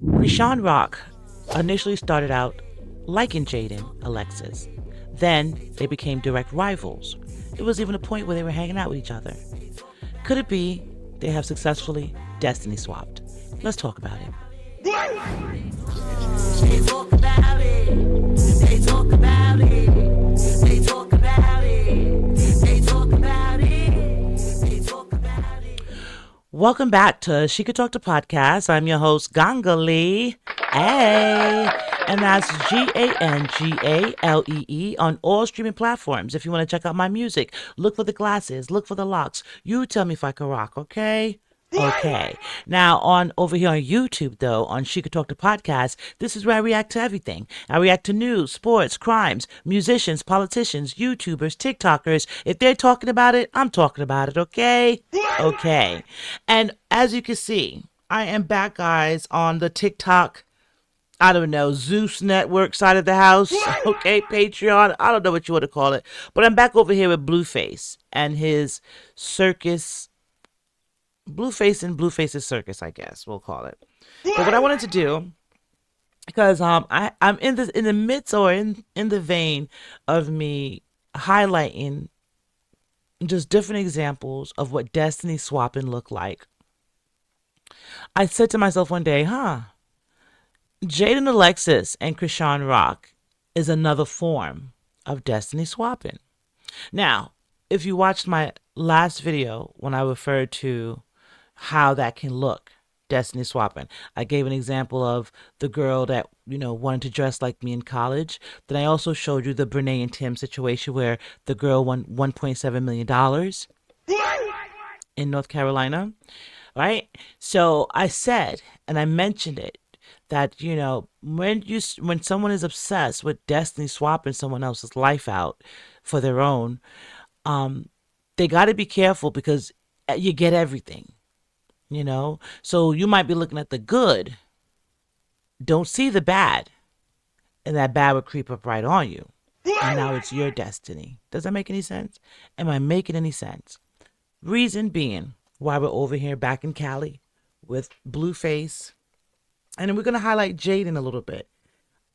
Chrisean Rock initially started out liking Jaidyn, Alexis. Then they became direct rivals. It was even a point where they were hanging out with each other. Could it be they have successfully destiny swapped? Let's talk about it. They talk about it. They talk about it. They talk about it. They talk about it. They talk about it. Welcome back to She Could Talk to Podcast. I'm your host, Gangalee. Hey. And that's Gangalee on all streaming platforms. If you want to check out my music, look for the glasses, look for the locks. You tell me if I can rock, okay? Okay. Now on over here on YouTube though, on She Could Talk to Podcast, this is where I react to everything. I react to news, sports, crimes, musicians, politicians, YouTubers, TikTokers. If they're talking about it, I'm talking about it, okay? Okay. And as you can see, I am back guys on the TikTok, I don't know, Zeus Network side of the house. Okay, Patreon. I don't know what you want to call it. But I'm back over here with Blueface and his circus, Blueface and Blueface's circus, I guess we'll call it. But what I wanted to do, because I'm in the midst or in the vein of me highlighting just different examples of what destiny swapping looked like. I said to myself one day, Jaidyn Alexis and Chrisean Rock is another form of destiny swapping. Now, if you watched my last video when I referred to how that can look, destiny swapping, I gave an example of the girl that, wanted to dress like me in college. Then I also showed you the Brene and Tim situation where the girl won $1.7 million in North Carolina, right? So I said, and I mentioned it, that when someone is obsessed with destiny swapping someone else's life out for their own, they got to be careful because you get everything, so you might be looking at the good, don't see the bad, and that bad would creep up right on you, and now it's your destiny. Does that make any sense? Am I making any sense? Reason being why we're over here back in Cali with Blueface. And then we're going to highlight Jaidyn a little bit.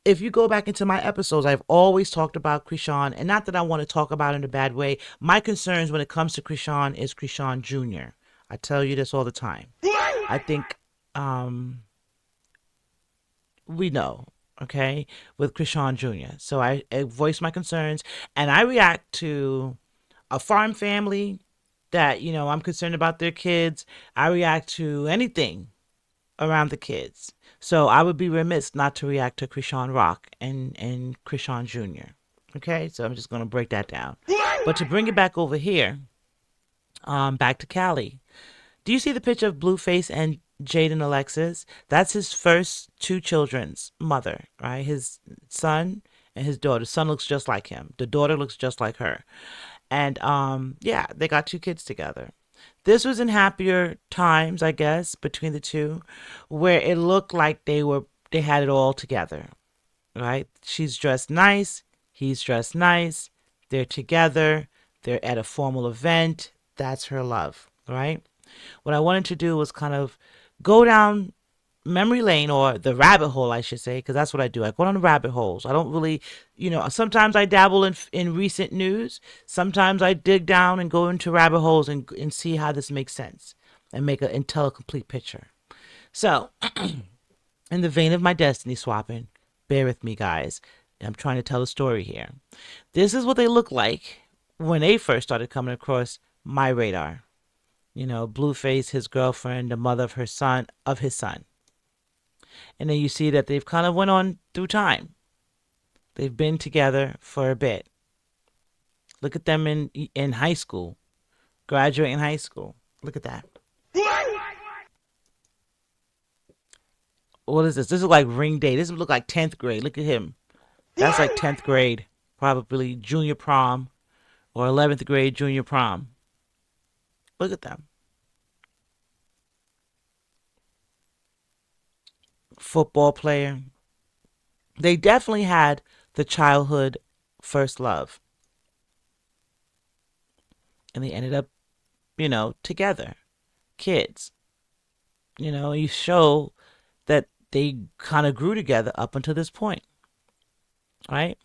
If you go back into my episodes, I've always talked about Chrisean, and not that I want to talk about it in a bad way. My concerns when it comes to Chrisean is Chrisean Jr. I tell you this all the time. I think we know, okay, with Chrisean Jr. So I voice my concerns, and I react to a farm family that, I'm concerned about their kids. I react to anything around the kids. So I would be remiss not to react to Chrisean Rock and Chrisean Jr. Okay, so I'm just going to break that down. But to bring it back over here, back to Cali. Do you see the picture of Blueface and Jaidyn Alexis? That's his first two children's mother, right? His son and his daughter. The son looks just like him. The daughter looks just like her. And yeah, they got two kids together. This was in happier times, I guess, between the two, where it looked like they had it all together, right? She's dressed nice, he's dressed nice, they're together, they're at a formal event. That's her love, right? What I wanted to do was kind of go down memory lane, or the rabbit hole, I should say, because that's what I do. I go down the rabbit holes. I don't really, sometimes I dabble in recent news. Sometimes I dig down and go into rabbit holes and see how this makes sense and tell a complete picture. So, in the vein of my destiny swapping, bear with me, guys. I'm trying to tell a story here. This is what they look like when they first started coming across my radar. Blueface, his girlfriend, the mother of his son. And then you see that they've kind of went on through time. They've been together for a bit. Look at them in high school, graduating high school. Look at that. What is this? This is like ring day. This look like 10th grade. Look at him. That's like 10th grade, probably junior prom or 11th grade junior prom. Look at them. Football player. They definitely had the childhood first love. And they ended up, together. Kids. You show that they kind of grew together up until this point, right?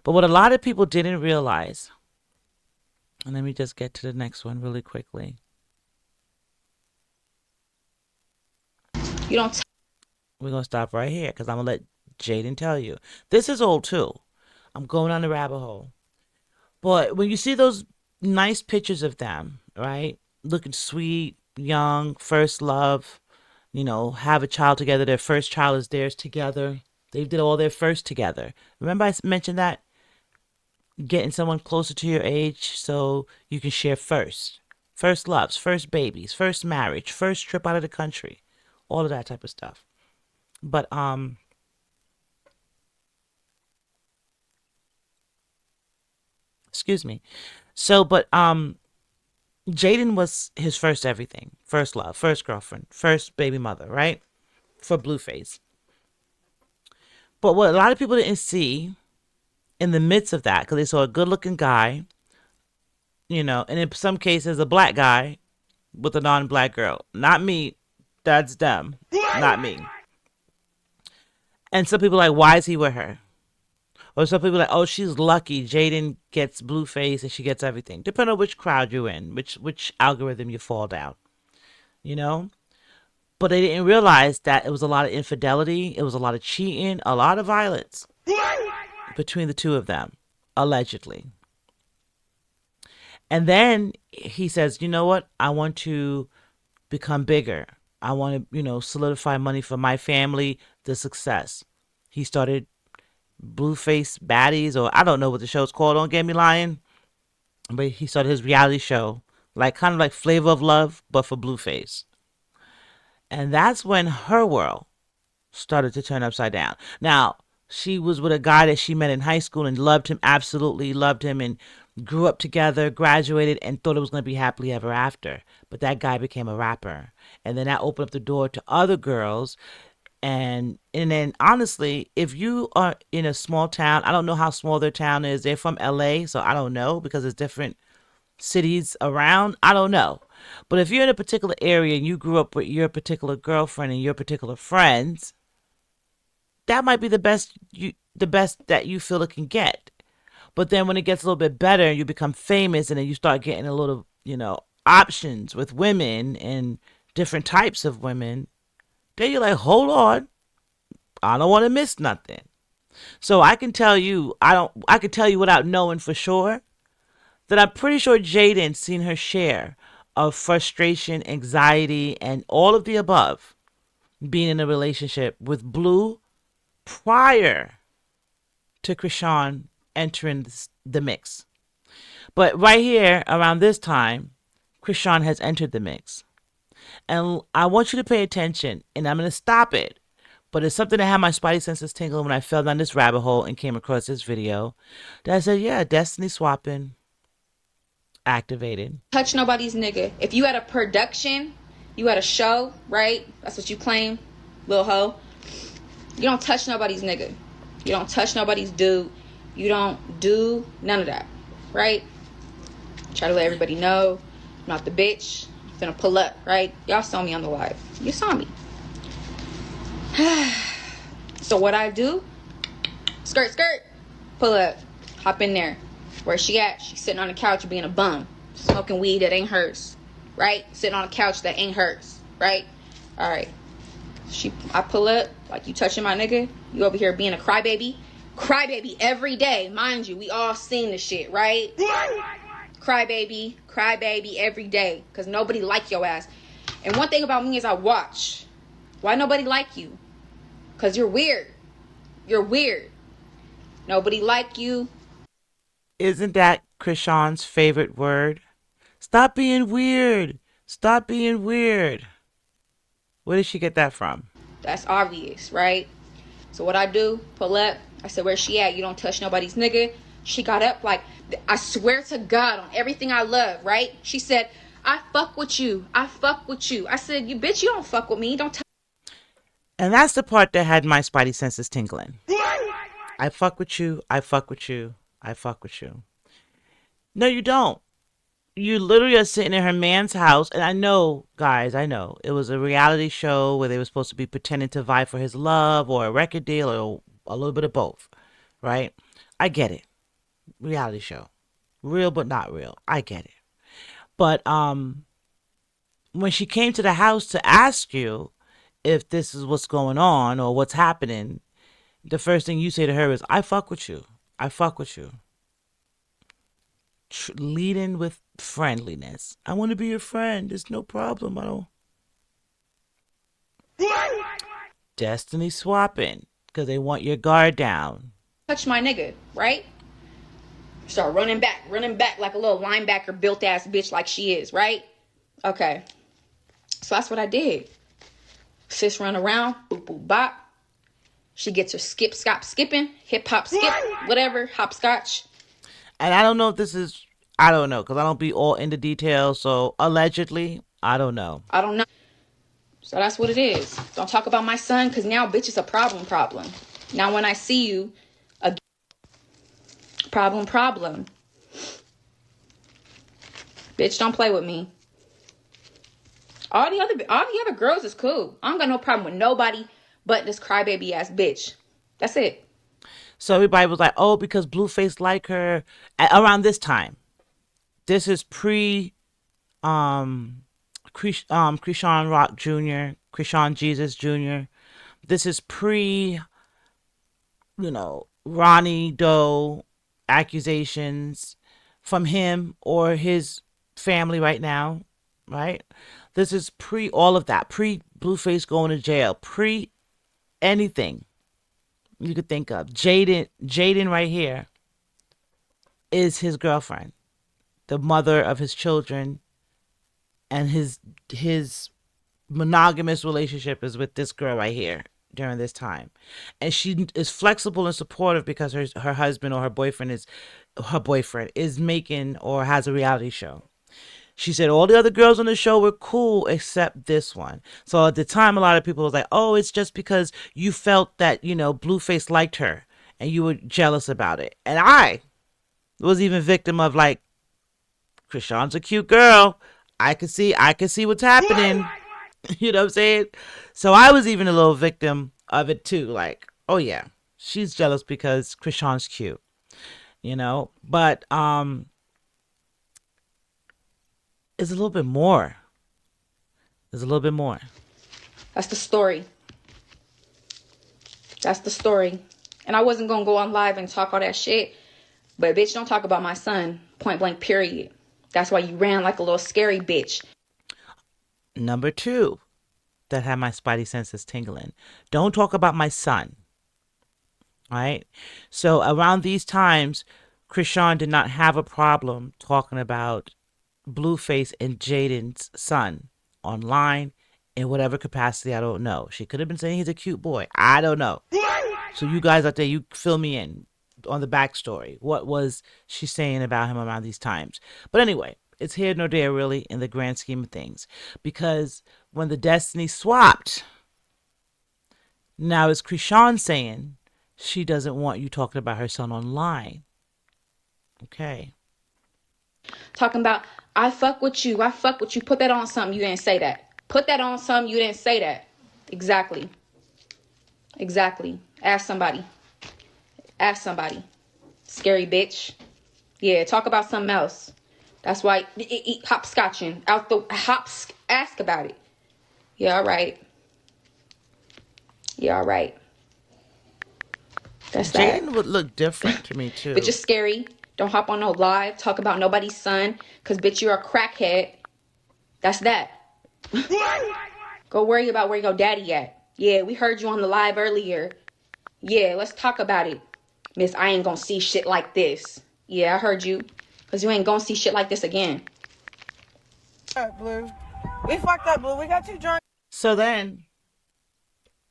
But what a lot of people didn't realize, and let me just get to the next one really quickly. You don't. We're going to stop right here because I'm going to let Jaidyn tell you. This is old too. I'm going on the rabbit hole. But when you see those nice pictures of them, right? Looking sweet, young, first love, have a child together. Their first child is theirs together. They did all their first together. Remember I mentioned that? Getting someone closer to your age so you can share first. First loves, first babies, first marriage, first trip out of the country. All of that type of stuff. But excuse me. So but Jaidyn was his first everything. First love, first girlfriend, first baby mother, right? For Blueface. But what a lot of people didn't see in the midst of that, because they saw a good looking guy, and in some cases a black guy with a non black girl. Not me. That's them. Not me. And some people are like, why is he with her? Or some people are like, oh, she's lucky. Jaidyn gets Blueface and she gets everything. Depending on which crowd you're in, which algorithm you fall down, you know? But they didn't realize that it was a lot of infidelity, it was a lot of cheating, a lot of violence between the two of them, allegedly. And then he says, you know what? I want to become bigger. I want to, solidify money for my family, the success. He started Blueface Baddies, or I don't know what the show's called, don't get me lying. But he started his reality show, like kind of like Flavor of Love, but for Blueface. And that's when her world started to turn upside down. Now, she was with a guy that she met in high school and loved him, absolutely loved him, and grew up together, graduated, and thought it was going to be happily ever after. But that guy became a rapper. And then that opened up the door to other girls. And then honestly, if you are in a small town, I don't know how small their town is. They're from LA, so I don't know because there's different cities around. I don't know. But if you're in a particular area and you grew up with your particular girlfriend and your particular friends, that might be the best that you feel it can get. But then when it gets a little bit better and you become famous and then you start getting a little, options with women and different types of women, then you're like, hold on, I don't want to miss nothing. So I can tell you, I can tell you without knowing for sure that I'm pretty sure Jaidyn's seen her share of frustration, anxiety, and all of the above being in a relationship with Blue prior to Chrisean entering the mix. But right here, around this time, Chrisean has entered the mix. And I want you to pay attention, and I'm going to stop it. But it's something that had my spidey senses tingling when I fell down this rabbit hole and came across this video. That I said, yeah, destiny swapping activated. Touch nobody's nigga. If you had a production, you had a show, right? That's what you claim, little hoe. You don't touch nobody's nigga. You don't touch nobody's dude. You don't do none of that, right? Try to let everybody know I'm not the bitch. I'm gonna pull up, right? Y'all saw me on the live. You saw me. So what I do? Skirt, pull up, hop in there. Where she at? She's sitting on the couch being a bum, smoking weed that ain't hers, right? Sitting on a couch that ain't hers, right? All right. I pull up like, you touching my nigga? You over here being a crybaby every day, mind you. We all seen the shit, right? Crybaby every day, cause nobody like your ass. And one thing about me is I watch. Why nobody like you? Cause you're weird. You're weird. Nobody like you. Isn't that Chrisean's favorite word? Stop being weird. Stop being weird. Where did she get that from? That's obvious, right? So what I do, pull up. I said, where she at? You don't touch nobody's nigga. She got up like, I swear to God on everything I love, right? She said, I fuck with you. I fuck with you. I said, you bitch, you don't fuck with me. Don't touch. And that's the part that had my spidey senses tingling. I fuck with you. I fuck with you. I fuck with you. No, you don't. You literally are sitting in her man's house, and I know, guys, I know it was a reality show where they were supposed to be pretending to vie for his love or a record deal or a little bit of both, right? I get it. Reality show. Real but not real. I get it. But when she came to the house to ask you if this is what's going on or what's happening, the first thing you say to her is, I fuck with you. I fuck with you. Leading with friendliness. I want to be your friend. It's no problem. I don't. Destiny swapping because they want your guard down. Touch my nigga, right? Start running back like a little linebacker built ass bitch like she is, right? Okay. So that's what I did. Sis run around, boop boop bop. She gets her skipping, hip hop skip, whatever, hopscotch. And I don't know if this is, I don't know, because I don't be all into details. So allegedly, I don't know. I don't know. So that's what it is. Don't talk about my son, because now bitch is a problem. Now when I see you, a problem. Bitch, don't play with me. All the other girls is cool. I don't got no problem with nobody but this crybaby ass bitch. That's it. So everybody was like, oh, because Blueface like her around this time. This is pre Chrisean Rock Jr., Chrisean Jesus Jr. This is pre, Ronnie Doe accusations from him or his family right now, right? This is pre all of that, pre Blueface going to jail, pre anything you could think of. Jaidyn right here is his girlfriend, the mother of his children, and his monogamous relationship is with this girl right here during this time. And she is flexible and supportive because her husband or her boyfriend is making or has a reality show. She said all the other girls on the show were cool except this one. So at the time, a lot of people was like, oh, it's just because you felt that, Blueface liked her and you were jealous about it. And I was even victim of like, Chrisean's a cute girl. I could see what's happening. You know what I'm saying? So I was even a little victim of it too. Like, oh yeah, she's jealous because Chrisean's cute. But it's a little bit more. There's a little bit more. That's the story. And I wasn't gonna go on live and talk all that shit. But bitch, don't talk about my son. Point blank, period. That's why you ran like a little scary bitch. Number 2, that had my spidey senses tingling. Don't talk about my son. All right? So around these times, Chrisean did not have a problem talking about Blueface and Jaidyn's son online in whatever capacity, I don't know. She could have been saying he's a cute boy. I don't know. So you guys out there, you fill me in on the backstory. What was she saying about him around these times? But anyway, it's here nor there really in the grand scheme of things. Because when the destinies swapped, now it's Chrisean saying she doesn't want you talking about her son online. Okay. Talking about, I fuck with you. Put that on something. You didn't say that. Put that on something. You didn't say that. Exactly. Ask somebody. Scary bitch. Yeah, talk about something else. That's why eat hopscotching out the hops. Ask about it. Yeah, all right. That's that. Jaidyn would look different to me too. Bitch is scary. Don't hop on no live. Talk about nobody's son. Cause bitch, you're a crackhead. That's that. Go worry about where your daddy at. Yeah, we heard you on the live earlier. Yeah, let's talk about it. Miss, I ain't gonna see shit like this. Yeah, I heard you. Cause you ain't gonna see shit like this again. All right, Blue. We fucked up, Blue. We got too drunk. So then,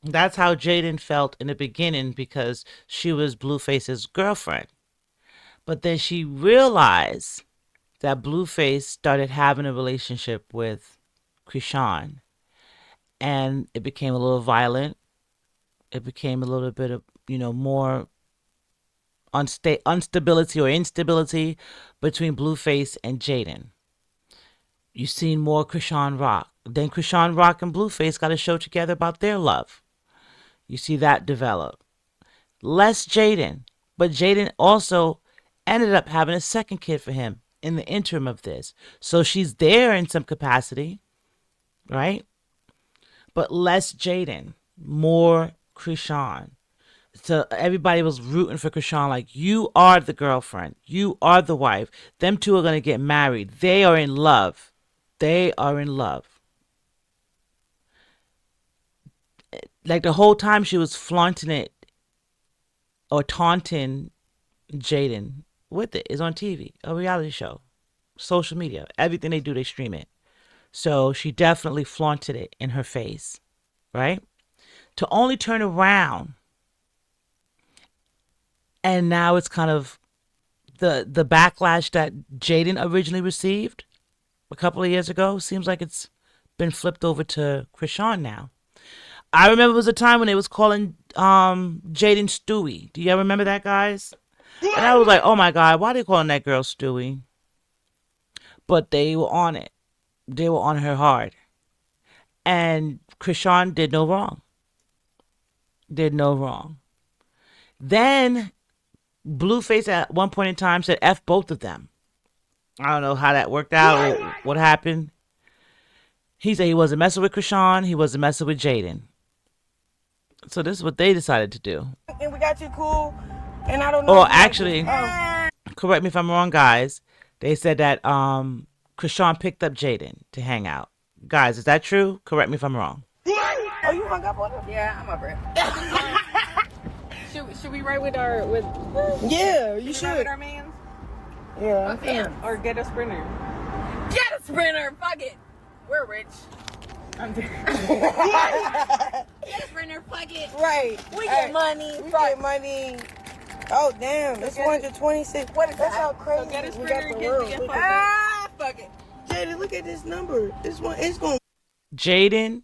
that's how Jaidyn felt in the beginning because she was Blueface's girlfriend. But then she realized that Blueface started having a relationship with Chrisean. And it became a little violent. It became a little bit of, more instability or instability between Blueface and Jaidyn. You've seen more Chrisean Rock. Then Chrisean Rock and Blueface got a show together about their love. You see that develop. Less Jaidyn. But Jaidyn also ended up having a second kid for him in the interim of this. So she's there in some capacity, right? But less Jaidyn, more Chrisean. So everybody was rooting for Chrisean, like, you are the girlfriend. You are the wife. Them two are going to get married. They are in love. They are in love. Like the whole time she was flaunting it or taunting Jaidyn with it. Is on TV, a reality show, social media. Everything they do, they stream it. So she definitely flaunted it in her face, right? To only turn around. And now it's kind of the backlash that Jaidyn originally received a couple of years ago. Seems like it's been flipped over to Chrisean now. I remember it was a time when they was calling Jaidyn Stewie. Do you ever remember that, guys? And I was like, oh my God, why are they calling that girl Stewie? But they were on it. They were on her hard. And Chrisean did no wrong. Did no wrong. Then Blueface at one point in time said F both of them. I don't know how that worked out or what happened. He said he wasn't messing with Chrisean. He wasn't messing with Jaidyn. So this is what they decided to do. And we got you cool. And I don't know. Or actually, correct me if I'm wrong, guys. They said that Chrisean picked up Jaidyn to hang out. Guys, is that true? Correct me if I'm wrong. Oh, you hung up on him? Yeah, I'm over it. Should we ride with our Yeah, you ride should. with our mans Yeah. or get a sprinter? Get a sprinter. Fuck it. We're rich. I'm Get a sprinter. Fuck it. Right. We get money. We get money. Oh, damn. It's 126. What is That's that? how crazy So get a we got sprinter the and get world. the Look fuck at- Fuck it. Jaidyn, look at this number. This one, it's going Jaidyn,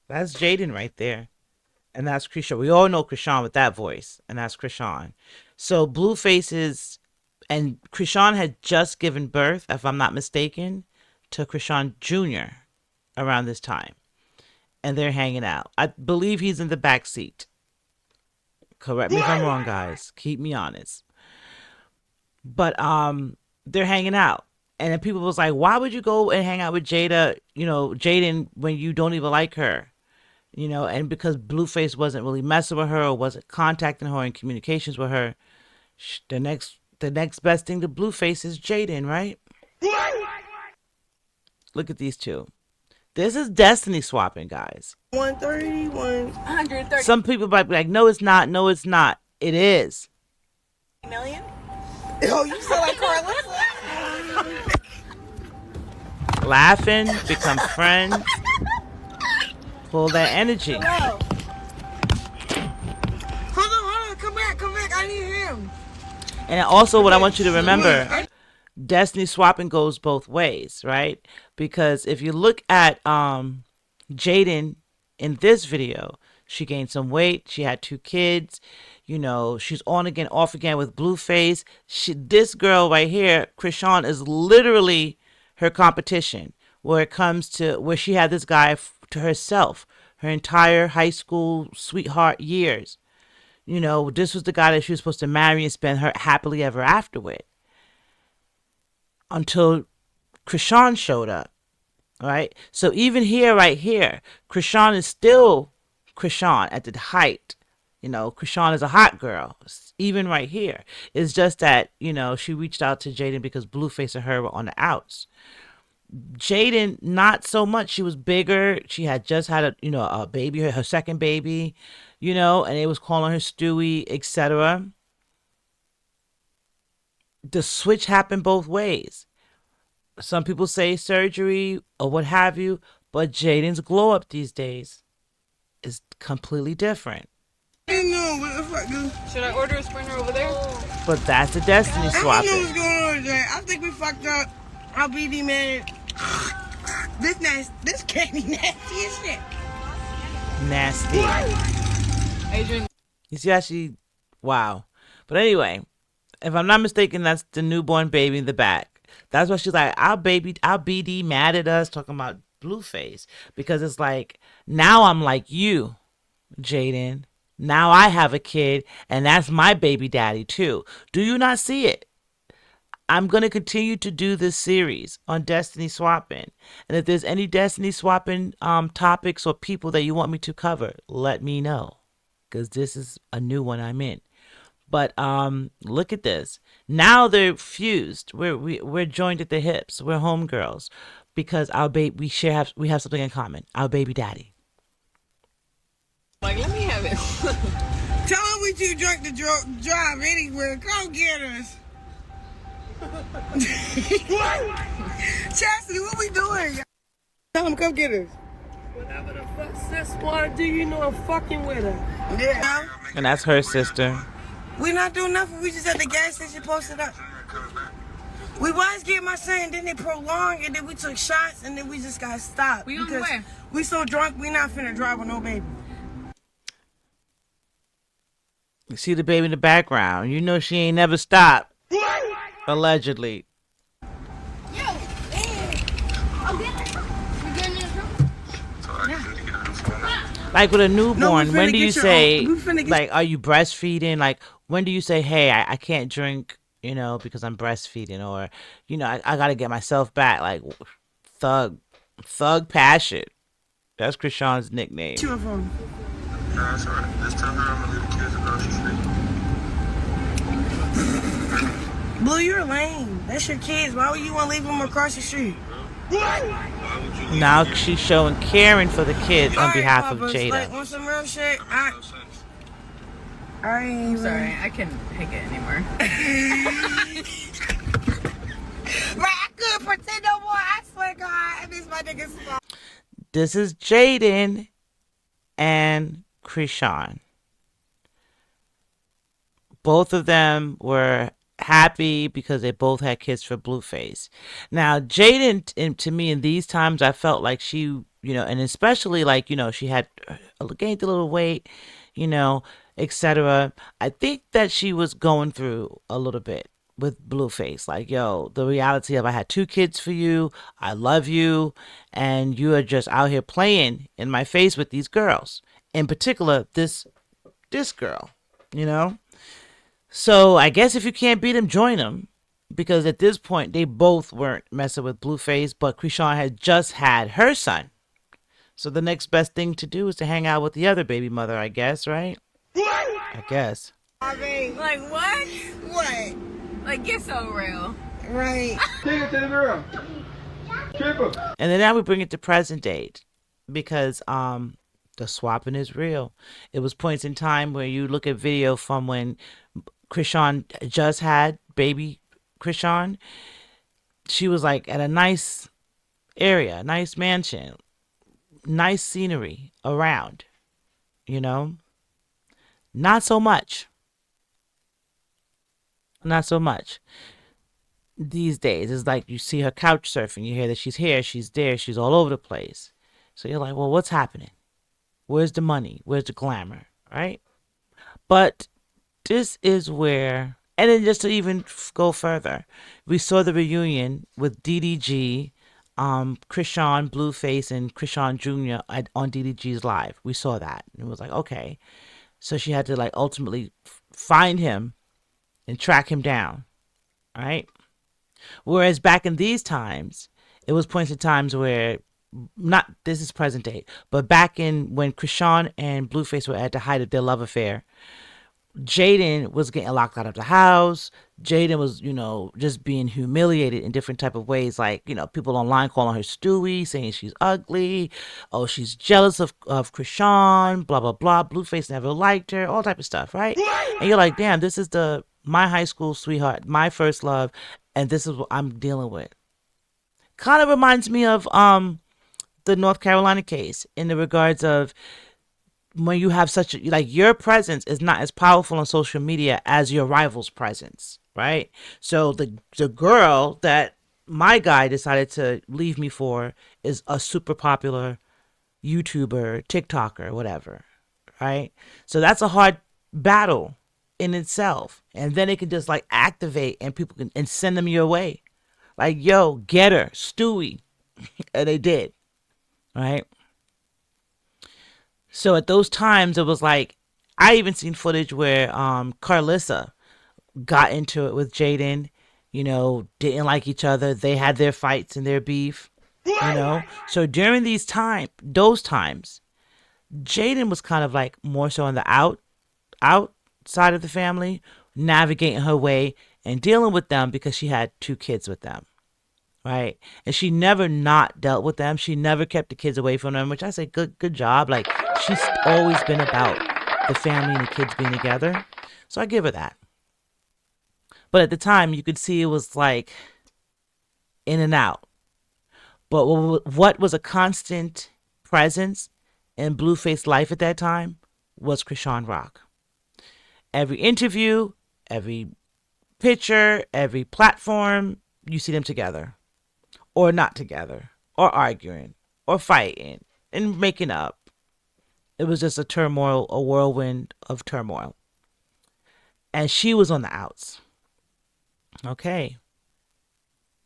that's Jaidyn right there. And that's Chrisean. We all know Chrisean with that voice. And that's Chrisean. So Blueface is, and Chrisean had just given birth, if I'm not mistaken, to Chrisean Jr. around this time. And they're hanging out. I believe he's in the back seat. Correct me if I'm wrong, guys. Keep me honest. But they're hanging out. And then people was like, why would you go and hang out with Jaidyn when you don't even like her? And because Blueface wasn't really messing with her or wasn't contacting her in communications with her, the next best thing to Blueface is Jaidyn, right? Look at these two. This is destiny swapping, guys. 130, 130 Some people might be like, no, it's not. No, it's not. It is. million. Oh, you sound like Carlos. Laughing, become friends. Pull that energy. Hold on. Come back. I need him. And also what I want you to remember, destiny swapping goes both ways, right? Because if you look at Jaidyn in this video, she gained some weight. She had 2 kids. She's on again, off again with Blueface. This girl right here, Chrisean, is literally her competition where it comes to where she had this guy to herself her entire high school sweetheart years. This was the guy that she was supposed to marry and spend her happily ever after with. Until Chrisean showed up, right? So even right here, Chrisean is still Chrisean at the height. Chrisean is a hot girl, even right here. It's just that, she reached out to Jaidyn because Blueface and her were on the outs. Jaidyn, not so much. She was bigger. She had just had a baby, her second baby, and they was calling her Stewie, etc. The switch happened both ways. Some people say surgery or what have you, but Jaidyn's glow up these days is completely different. What the fuck, dude? Should I order a sprinter over there? But that's the destiny I don't know swapping. what's going on, Jay. I think we fucked up. Our BD man. This candy nasty as shit. Nasty. Adrian. You see how wow. But anyway, if I'm not mistaken, that's the newborn baby in the back. That's why she's like, our BD mad at us talking about Blueface because it's like now I'm like you, Jaidyn. Now I have a kid, and that's my baby daddy too. Do you not see it? I'm going to continue to do this series on destiny swapping. And if there's any destiny swapping topics or people that you want me to cover, let me know. Because this is a new one I'm in. But look at this. Now they're fused. We're joined at the hips. We're homegirls. Because our baby we have something in common. Our baby daddy. Like, let me have it. Tell them we too drunk to drive anywhere. Come get us. What? Chastity, what we doing? Tell them come get us. Whatever the fuck sis wanna do, you know I'm fucking with her. Yeah. And that's her sister. We not doing nothing. We just at the gas station posted up. We was getting my son, and then they prolonged, and then we took shots, and then we just got stopped. We on the way. We so drunk, we not finna drive with no baby. You see the baby in the background. You know she ain't never stopped. Allegedly. Like with a newborn, when do you say, like, are you breastfeeding? Like, when do you say, hey, I can't drink, you know, because I'm breastfeeding? Or, you know, I got to get myself back. Like, thug passion. That's Chrisean's nickname. What's your phone? No, it's alright. Just tell her I'm gonna leave the kids across the street. Blue, you're lame. That's your kids. Why would you want to leave them across the street? Now she's showing caring for the kids on behalf of Jaidyn. Like, want some real shit? I ain't even... Sorry, I can't take it anymore. Right, I couldn't pretend no more. I swear to God, I miss my niggas. This is Jaidyn and Chrisean. Both of them were happy because they both had kids for Blueface. Now, Jaidyn, to me, in these times, I felt like she, you know, and especially like, you know, she had gained a little weight, you know, etc. I think that she was going through a little bit with Blueface. Like, yo, the reality of I had 2 kids for you, I love you, and you are just out here playing in my face with these girls. In particular, this girl, you know? So I guess if you can't beat him, join him. Because at this point, they both weren't messing with Blueface, but Chrisean had just had her son. So the next best thing to do is to hang out with the other baby mother, I guess, right? I guess. I mean, Like, what? what? Like, get so real. Right. Take it to the girl. Triple. And then now we bring it to present date. Because the swapping is real. It was points in time where you look at video from when Chrisean just had baby Chrisean. She was like at a nice area, nice mansion, nice scenery around, you know? Not so much. Not so much. These days, it's like you see her couch surfing. You hear that she's here, she's there, she's all over the place. So you're like, well, what's happening? Where's the money? Where's the glamour? Right? But this is where, and then just to even go further, we saw the reunion with DDG, Chrisean, Blueface, and Chrisean Jr. On DDG's Live. We saw that. And it was like, okay. So she had to like ultimately find him and track him down. Right? Whereas back in these times, it was points in times where, not this is present day, but back in when Chrisean and Blueface were at the height of their love affair, Jaidyn was getting locked out of the house. Jaidyn was, you know, just being humiliated in different type of ways. Like, you know, people online calling her Stewie, saying she's ugly. Oh, she's jealous of Chrisean, blah, blah, blah. Blueface never liked her, all type of stuff, right? And you're like, damn, this is my high school sweetheart, my first love, and this is what I'm dealing with. Kind of reminds me of the North Carolina case in the regards of when you have such a, like, your presence is not as powerful on social media as your rival's presence, right? So the girl that my guy decided to leave me for is a super popular YouTuber, TikToker, whatever, right? So that's a hard battle in itself. And then it can just like activate and people can and send them your way. Like, yo, get her, Stewie. And they did, right? So at those times, it was like, I even seen footage where Carlissa got into it with Jaidyn, didn't like each other. They had their fights and their beef, So during those times, Jaidyn was kind of like more so on the outside of the family, navigating her way and dealing with them because she had 2 kids with them, right? And she never not dealt with them. She never kept the kids away from them, which I say good job. Like, she's always been about the family and the kids being together. So I give her that. But at the time, you could see it was like in and out. But what was a constant presence in Blueface life at that time was Chrisean Rock. Every interview, every picture, every platform, you see them together. Or not together. Or arguing. Or fighting. And making up. It was just a whirlwind of turmoil. And she was on the outs. Okay.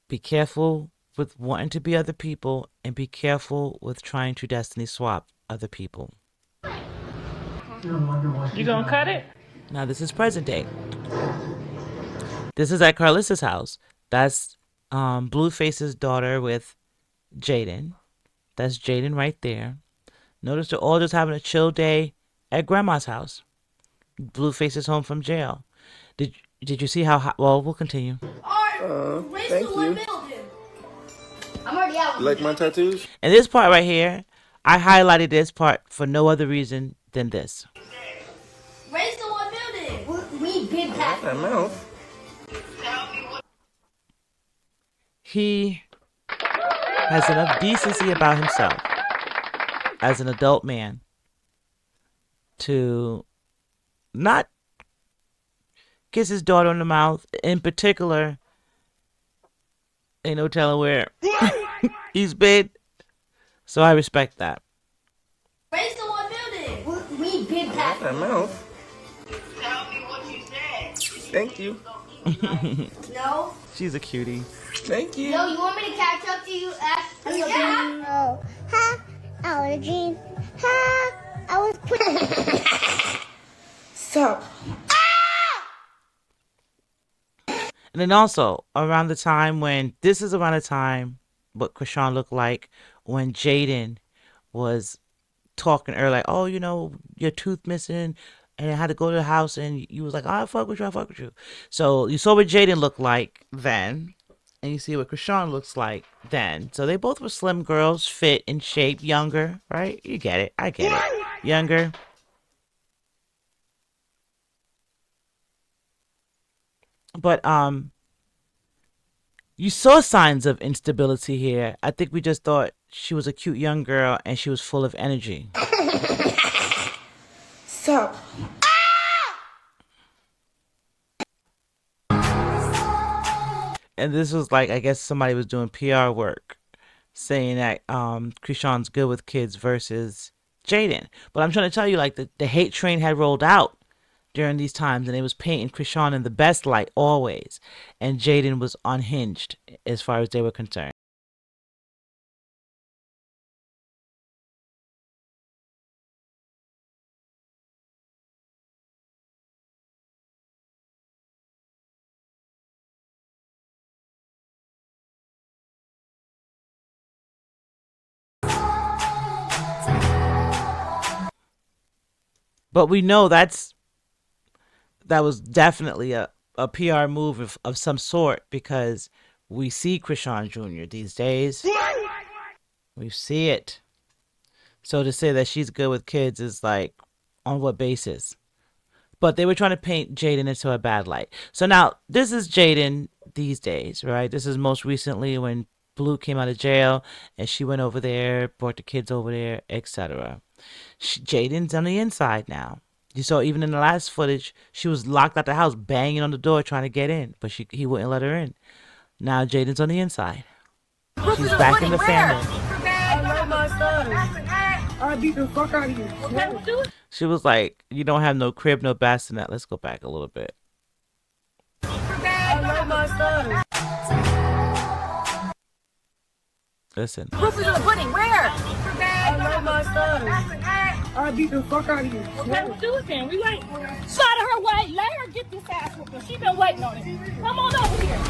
Be careful with wanting to be other people, and be careful with trying to destiny swap other people. You gonna cut it? Now this is present day. This is at Carlissa's house. That's Blueface's daughter with Jaidyn. That's Jaidyn right there. Notice they're all just having a chill day at Grandma's house. Blueface is home from jail. Did you see how? Well, we'll continue. Thank you. I'm already out. You like my tattoos? And this part right here, I highlighted this part for no other reason than this. Raise the one building. We big pack. That mouth. He has enough decency about himself as an adult man to not kiss his daughter on the mouth. In particular, ain't no telling where he's been. So I respect that. Raise the one building. We big pack. That mouth. Tell me what you said. Thank you. No. She's a cutie. Thank you. No, you want me to catch up to you after? Yeah. Oh, ha! I was a dream. Ha! I was put. Stop. And then also around the time when what Chrisean looked like when Jaidyn was talking earlier, like, oh, your tooth missing, and I had to go to the house, and you was like, I fuck with you. So you saw what Jaidyn looked like then, and you see what Chrisean looks like then. So they both were slim girls, fit, in shape, younger, right? You get it. I get it. Younger. But you saw signs of instability here. I think we just thought she was a cute young girl and she was full of energy. Stop. And this was like, I guess somebody was doing PR work saying that Chrisean's good with kids versus Jaidyn. But I'm trying to tell you, like, the hate train had rolled out during these times, and it was painting Chrisean in the best light always, and Jaidyn was unhinged as far as they were concerned. But we know that was definitely a PR move of some sort, because we see Chrisean Jr. these days. We see it. So to say that she's good with kids is like, on what basis? But they were trying to paint Jaidyn into a bad light. So now, this is Jaidyn these days, right? This is most recently when Blue came out of jail, and she went over there, brought the kids over there, etc. Jaidyn's on the inside now. You saw even in the last footage, she was locked out the house, banging on the door, trying to get in, but he wouldn't let her in. Now Jaidyn's on the inside. She's back in the family. I love my son. I beat the fuck out of you. She was like, you don't have no crib, no bassinet. Let's go back a little bit. I love my son. Listen. Proof is in the pudding. Where? I love my son. I'll beat the fuck out of you. Okay, let's do it then. We wait. Slide her way. Let her get this ass whooping. She been waiting on it. Come on over here.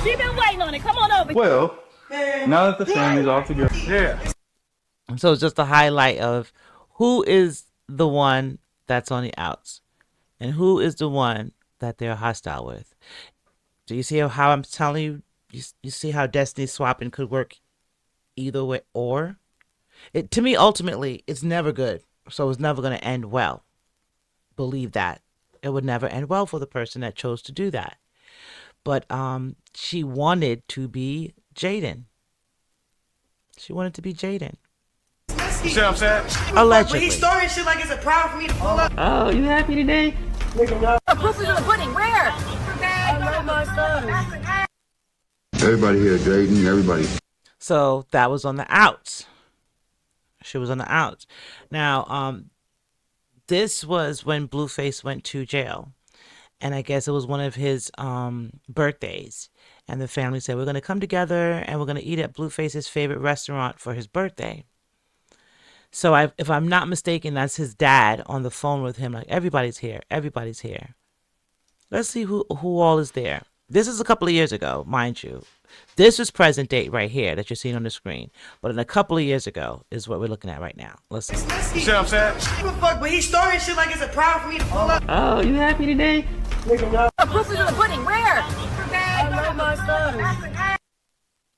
She been waiting on it. Come on over here. Well, now that the family's all together, yeah. So it's just a highlight of who is the one that's on the outs and who is the one that they're hostile with. Do you see how I'm telling you? You see how destiny swapping could work either way, or it to me ultimately it's never good, so it's never going to end well. Believe that it would never end well for the person that chose to do that. But she wanted to be Jaidyn. She wanted to be Jaidyn. You see what I'm saying? Allegedly. But he's storing shit like it's a problem for me to pull up. Oh, you happy today? Proof is in the pudding. Where? I love my son. Everybody here, Jaidyn, everybody. So that was on the outs. She was on the outs. Now, this was when Blueface went to jail. And I guess it was one of his birthdays. And the family said, we're going to come together and we're going to eat at Blueface's favorite restaurant for his birthday. So if I'm not mistaken, that's his dad on the phone with him. Like, everybody's here. Everybody's here. Let's see who all is there. This is a couple of years ago, mind you. This is present date right here that you're seeing on the screen. But in a couple of years ago is what we're looking at right now. Let's see. You see what I'm saying? Fuck, but he's storing shit like it's a problem for me to pull up. Oh, you happy today? Proof is in the pudding. Where? I love my son.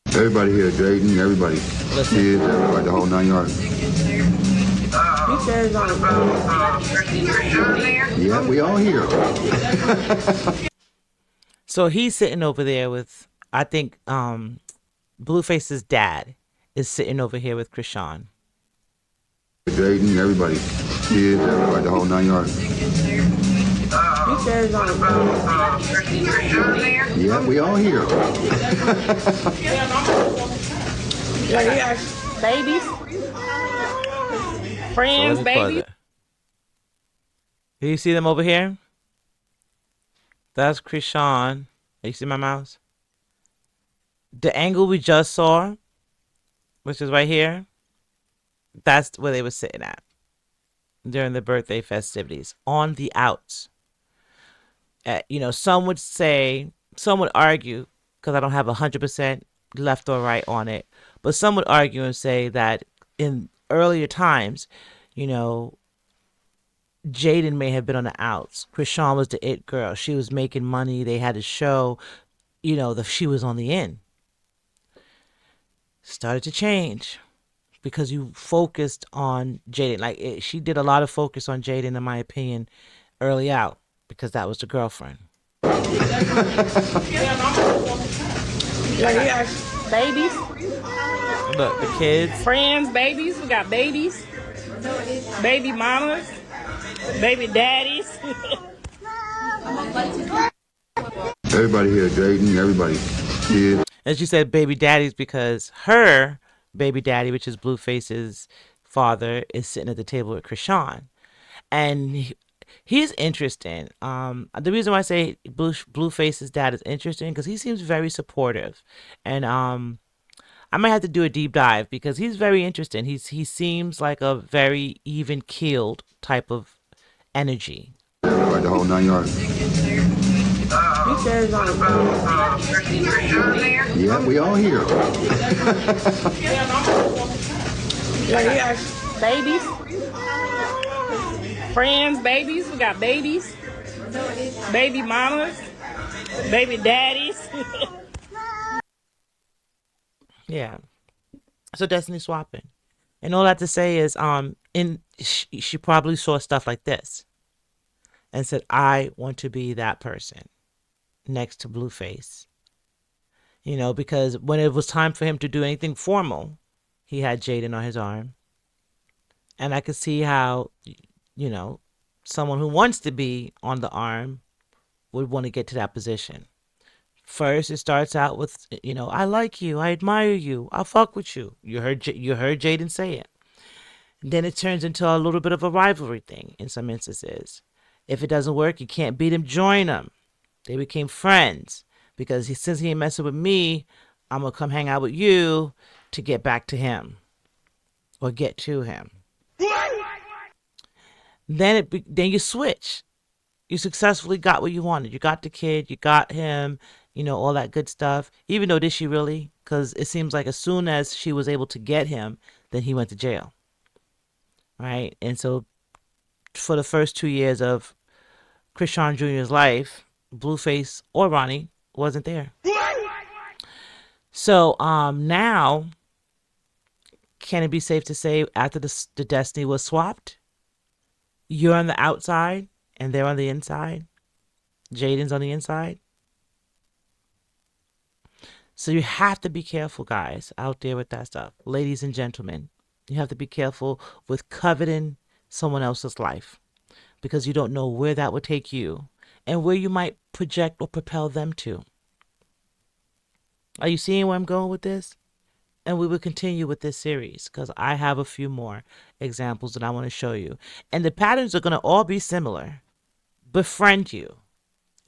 Everybody here, Jaidyn, everybody. Listen. Kids, everybody, the whole 9 yards. Yeah, we all here. So he's sitting over there with, I think, Blueface's dad is sitting over here with Chrisean. Jaidyn, everybody. Kids, everybody, the whole 9 yards. Yeah, we all here. Babies. So Friends, babies. Do you see them over here? That's Chrisean. You see my mouse? The angle we just saw, which is right here, that's where they were sitting at during the birthday festivities, on the outs. Some would say, some would argue, because I don't have 100% left or right on it, but some would argue and say that in earlier times, Jaidyn may have been on the outs. Chrisean was the it girl. She was making money. They had a show. She was on the in. Started to change because you focused on Jaidyn. She did a lot of focus on Jaidyn, in my opinion, early out, because that was the girlfriend. Babies. Look, the kids. Friends, babies. We got babies. Baby mamas. Baby daddies. Everybody here, Jaidyn, everybody. Kids. And she said baby daddies because her baby daddy, which is Blueface's father, is sitting at the table with Chrisean. And he's interesting. The reason why I say Blueface's dad is interesting because he seems very supportive. And I might have to do a deep dive because he's very interesting. He seems like a very even-keeled type of energy. Everybody, the whole 9 yards. Yeah, we all here. Babies. Friends, babies. We got babies. Baby mamas. Baby daddies. Yeah. So destiny swapping. And all I have to say is she probably saw stuff like this and said, I want to be that person next to Blueface. Because when it was time for him to do anything formal, he had Jaidyn on his arm. And I could see how, someone who wants to be on the arm would want to get to that position. First, it starts out with, I like you, I admire you, I'll fuck with you. You heard Jaidyn say it. Then it turns into a little bit of a rivalry thing in some instances. If it doesn't work, you can't beat him, join him. They became friends because since he ain't messing with me, I'm going to come hang out with you. to get back to him or get to him. Then you switch. You successfully got what you wanted. You got the kid, you got him, all that good stuff. Even though, did she really? Because it seems like as soon as she was able to get him, then he went to jail. Right? And so for the first 2 years of Chrisean Jr.'s life, Blueface or Ronnie wasn't there. So now, can it be safe to say after the destiny was swapped, you're on the outside and they're on the inside? Jaidyn's on the inside? So you have to be careful, guys, out there with that stuff. Ladies and gentlemen, you have to be careful with coveting someone else's life, because you don't know where that would take you and where you might project or propel them to. Are you seeing where I'm going with this? And we will continue with this series because I have a few more examples that I want to show you. And the patterns are going to all be similar. Befriend you,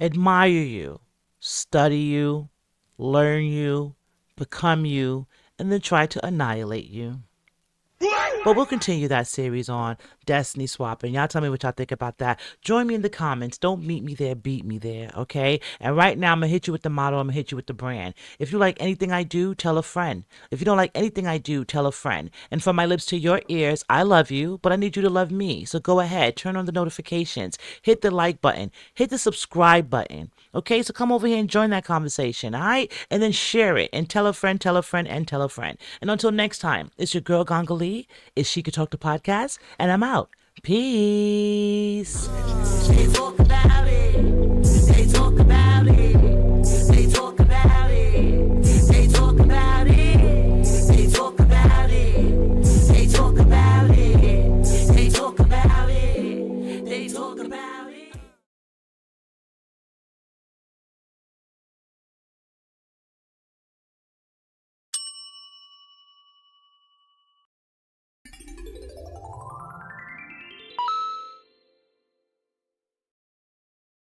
admire you, study you, learn you, become you, and then try to annihilate you. But we'll continue that series on Destiny Swapping. Y'all tell me what y'all think about that. Join me in the comments. Don't meet me there, beat me there, okay? And right now, I'm going to hit you with the motto. I'm going to hit you with the brand. If you like anything I do, tell a friend. If you don't like anything I do, tell a friend. And from my lips to your ears, I love you, but I need you to love me. So go ahead, turn on the notifications, hit the like button, hit the subscribe button, okay? So come over here and join that conversation, all right? And then share it and tell a friend, and tell a friend. And until next time, it's your girl Gongali. It's She Could Talk to Podcast, and I'm out. Peace.